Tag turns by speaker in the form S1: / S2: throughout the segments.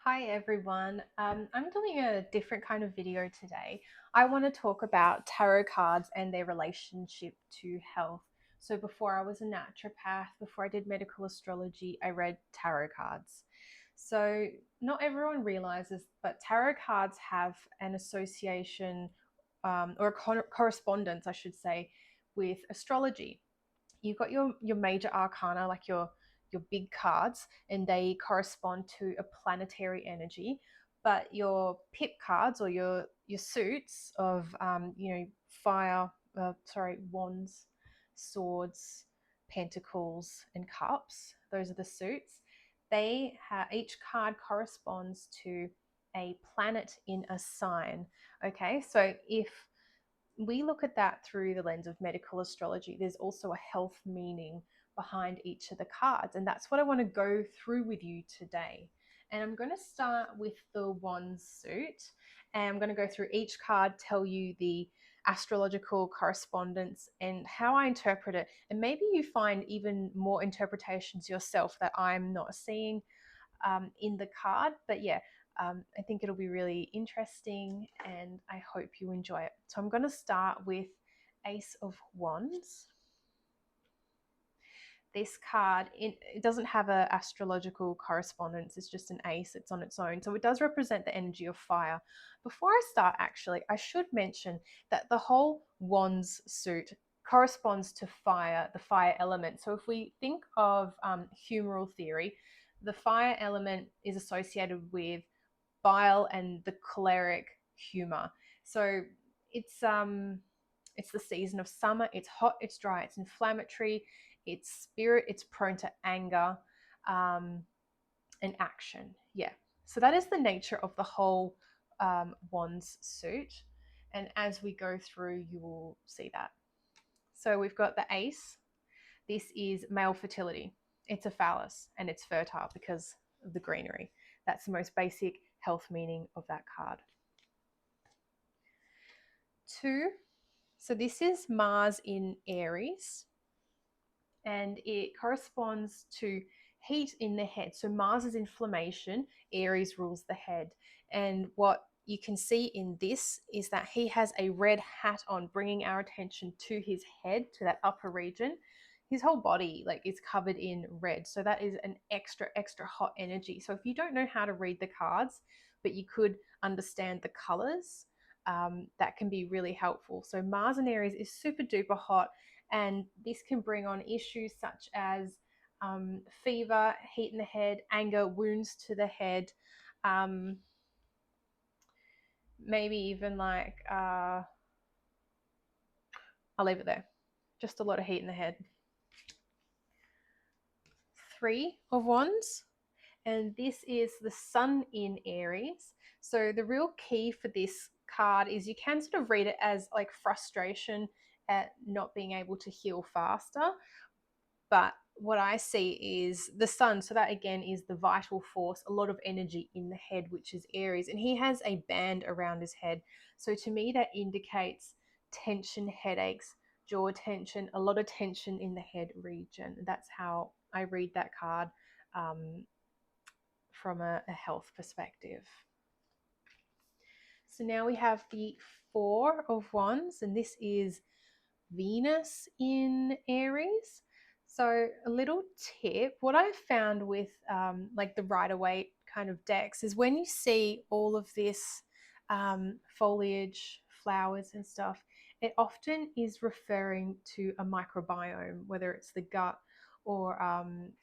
S1: Hi everyone. I'm doing a different kind of video today. I want to talk about tarot cards and their relationship to health. So before I was a naturopath, before I did medical astrology, I read tarot cards. So not everyone realizes, but tarot cards have an association or a correspondence, I should say, with astrology. You've got your major arcana, like your big cards, and they correspond to a planetary energy. But your pip cards or your suits of fire, wands, swords, pentacles, and cups. Those are the suits. Each card corresponds to a planet in a sign. Okay, so if we look at that through the lens of medical astrology, there's also a health meaning behind each of the cards. And that's what I want to go through with you today. And I'm going to start with the Wands suit. And I'm going to go through each card, tell you the astrological correspondence and how I interpret it. And maybe you find even more interpretations yourself that I'm not seeing in the card. But yeah, I think it'll be really interesting and I hope you enjoy it. So I'm going to start with Ace of Wands. This card, it doesn't have an astrological correspondence. It's just an ace. It's on its own. So it does represent the energy of fire. Before I start, actually, I should mention that the whole Wands suit corresponds to fire, the fire element. So if we think of humoral theory, the fire element is associated with bile and the choleric humor. So it's the season of summer. It's hot, it's dry, it's inflammatory, it's spirit, it's prone to anger, um, and action. Yeah. So that is the nature of the whole wands suit. And as we go through, you will see that. So we've got the ace. This is male fertility. It's a phallus and it's fertile because of the greenery. That's the most basic health meaning of that card. Two, so this is Mars in Aries and it corresponds to heat in the head. So Mars is inflammation, Aries rules the head. And what you can see in this is that he has a red hat on, bringing our attention to his head, to that upper region. His whole body is covered in red. So that is an extra hot energy. So if you don't know how to read the cards, but you could understand the colors, that can be really helpful. So Mars in Aries is super duper hot, and this can bring on issues such as fever, heat in the head, anger, wounds to the head, um, maybe even I'll leave it there. Just a lot of heat in the head. Three of Wands, and this is the Sun in Aries. So the real key for this card is you can sort of read it as like frustration at not being able to heal faster. But what I see is the sun. So that again is the vital force, a lot of energy in the head, which is Aries. And he has a band around his head. So to me, that indicates tension, headaches, jaw tension, a lot of tension in the head region. That's how I read that card from a health perspective. So now we have the Four of Wands, and this is Venus in Aries. So, a little tip what I found with like the Rider Waite kind of decks is when you see all of this foliage, flowers, and stuff, it often is referring to a microbiome, whether it's the gut or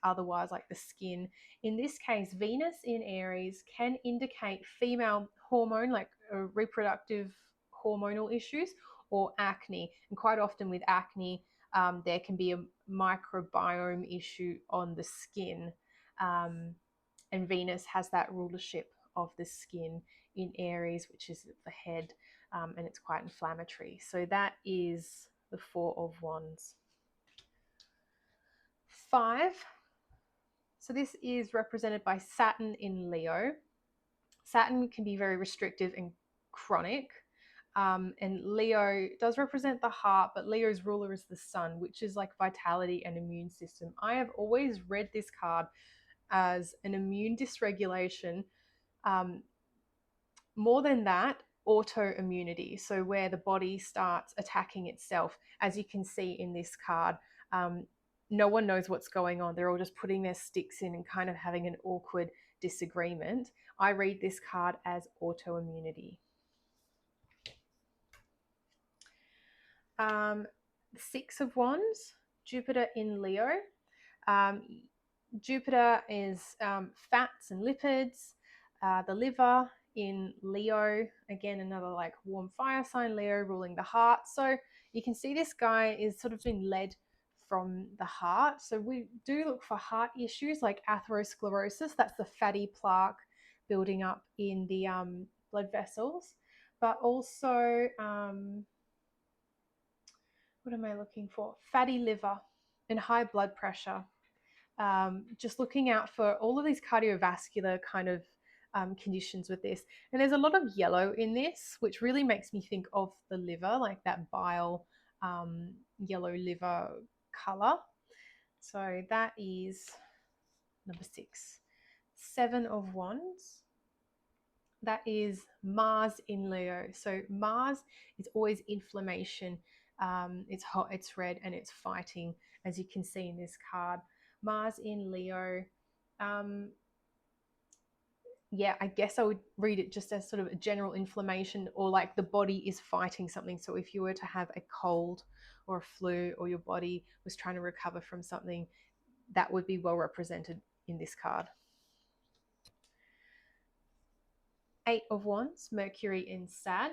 S1: otherwise like the skin. In this case, Venus in Aries can indicate female hormone, like reproductive hormonal issues, or acne. And quite often with acne, there can be a microbiome issue on the skin. And Venus has that rulership of the skin in Aries, which is the head, and it's quite inflammatory. So that is the Four of Wands. Five. So this is represented by Saturn in Leo. Saturn can be very restrictive and chronic. And Leo does represent the heart, but Leo's ruler is the sun, which is like vitality and immune system. I have always read this card as an immune dysregulation More than that, autoimmunity, so where the body starts attacking itself. As you can see in this card, no one knows what's going on. They're all just putting their sticks in and kind of having an awkward disagreement. I read this card as autoimmunity. Six of Wands, Jupiter in Leo. Um, Jupiter is fats and lipids, the liver in Leo, again, another like warm fire sign, Leo ruling the heart. So you can see this guy is sort of been led from the heart. So we do look for heart issues like atherosclerosis, that's the fatty plaque building up in the blood vessels, but also, what am I looking for? Fatty liver and high blood pressure. Just looking out for all of these cardiovascular kind of conditions with this. And there's a lot of yellow in this, which really makes me think of the liver, like that bile yellow liver color. So that is number 6. 7 of Wands. That is Mars in Leo. So Mars is always inflammation. It's hot, it's red, and it's fighting, as you can see in this card. Mars in Leo. Yeah, I guess I would read it just as sort of a general inflammation, or like the body is fighting something. So if you were to have a cold or a flu, or your body was trying to recover from something, that would be well represented in this card. 8 of Wands, Mercury in Sag.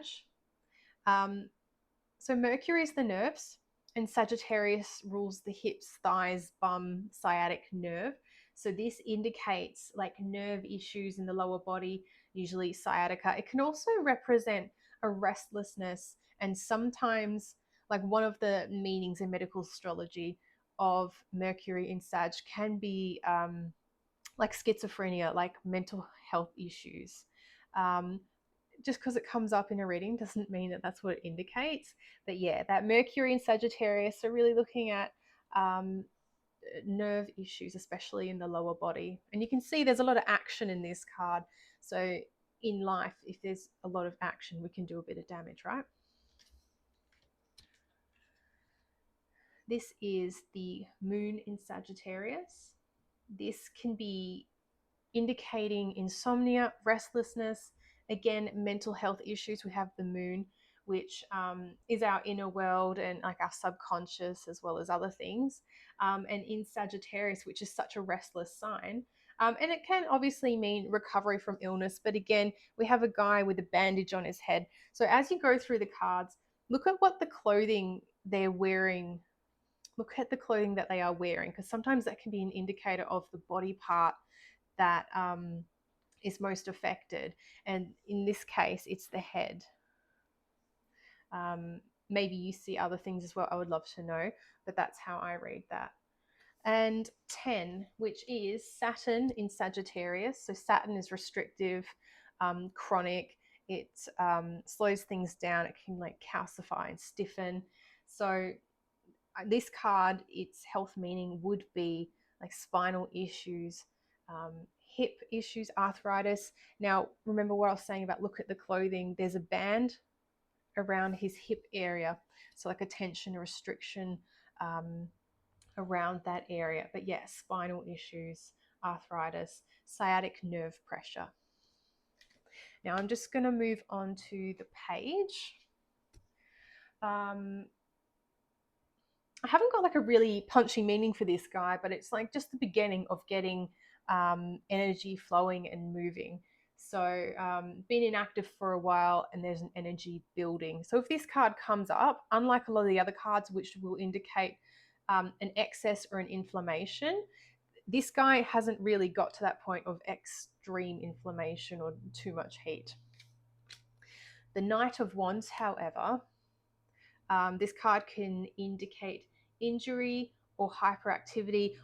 S1: So Mercury is the nerves, and Sagittarius rules the hips, thighs, bum, sciatic nerve. So this indicates like nerve issues in the lower body, usually sciatica. It can also represent a restlessness, and sometimes, like, one of the meanings in medical astrology of Mercury in Sag can be like schizophrenia, like mental health issues. Um, just because it comes up in a reading doesn't mean that that's what it indicates. But yeah, that Mercury in Sagittarius are really looking at nerve issues, especially in the lower body. And you can see there's a lot of action in this card. So in life, if there's a lot of action, we can do a bit of damage, right? This is the moon in Sagittarius. This can be indicating insomnia, restlessness, again, mental health issues. We have the moon, which is our inner world and like our subconscious, as well as other things. And in Sagittarius, which is such a restless sign. And it can obviously mean recovery from illness. But again, we have a guy with a bandage on his head. So as you go through the cards, look at what the clothing they're wearing. Look at the clothing that they are wearing, because sometimes that can be an indicator of the body part that is most affected. And in this case, it's the head. Maybe you see other things as well. I would love to know, but that's how I read that. And 10, which is Saturn in Sagittarius. So Saturn is restrictive, chronic. It slows things down. It can like calcify and stiffen. So this card, its health meaning would be like spinal issues, hip issues, arthritis. Now, remember what I was saying about look at the clothing. There's a band around his hip area, so like a tension, restriction around that area. But yeah, spinal issues, arthritis, sciatic nerve pressure. Now I'm just going to move on to the page. I haven't got like a really punchy meaning for this guy, but it's like just the beginning of getting energy flowing and moving. So been inactive for a while and there's an energy building. So if this card comes up, unlike a lot of the other cards which will indicate an excess or an inflammation, this guy hasn't really got to that point of extreme inflammation or too much heat. The Knight of Wands, however, this card can indicate injury or hyperactivity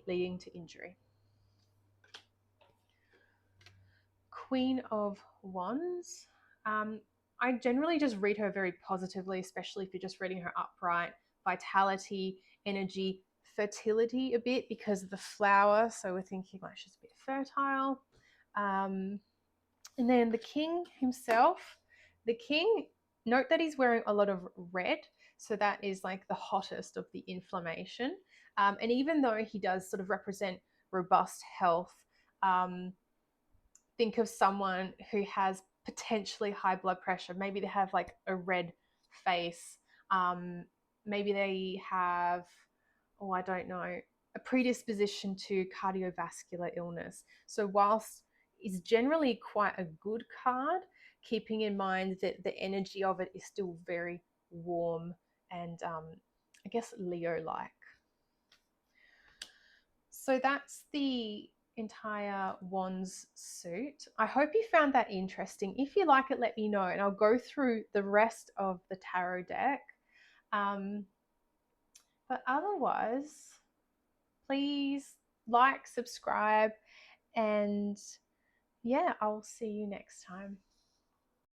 S1: leading to injury. Queen of Wands. I generally just read her very positively, especially if you're just reading her upright. Vitality, energy, fertility a bit because of the flower. So we're thinking like she's a bit fertile. And then the king himself, the king, note that he's wearing a lot of red. So that is like the hottest of the inflammation. And even though he does sort of represent robust health, um, think of someone who has potentially high blood pressure. Maybe they have like a red face. Um, Maybe they have, oh, I don't know, a predisposition to cardiovascular illness. So, whilst is generally quite a good card, keeping in mind that the energy of it is still very warm and I guess Leo like. So that's the entire wands suit. I hope you found that interesting. If you like it, let me know, and I'll go through the rest of the tarot deck. Um, but otherwise, please like, subscribe, and yeah, I'll see you next time.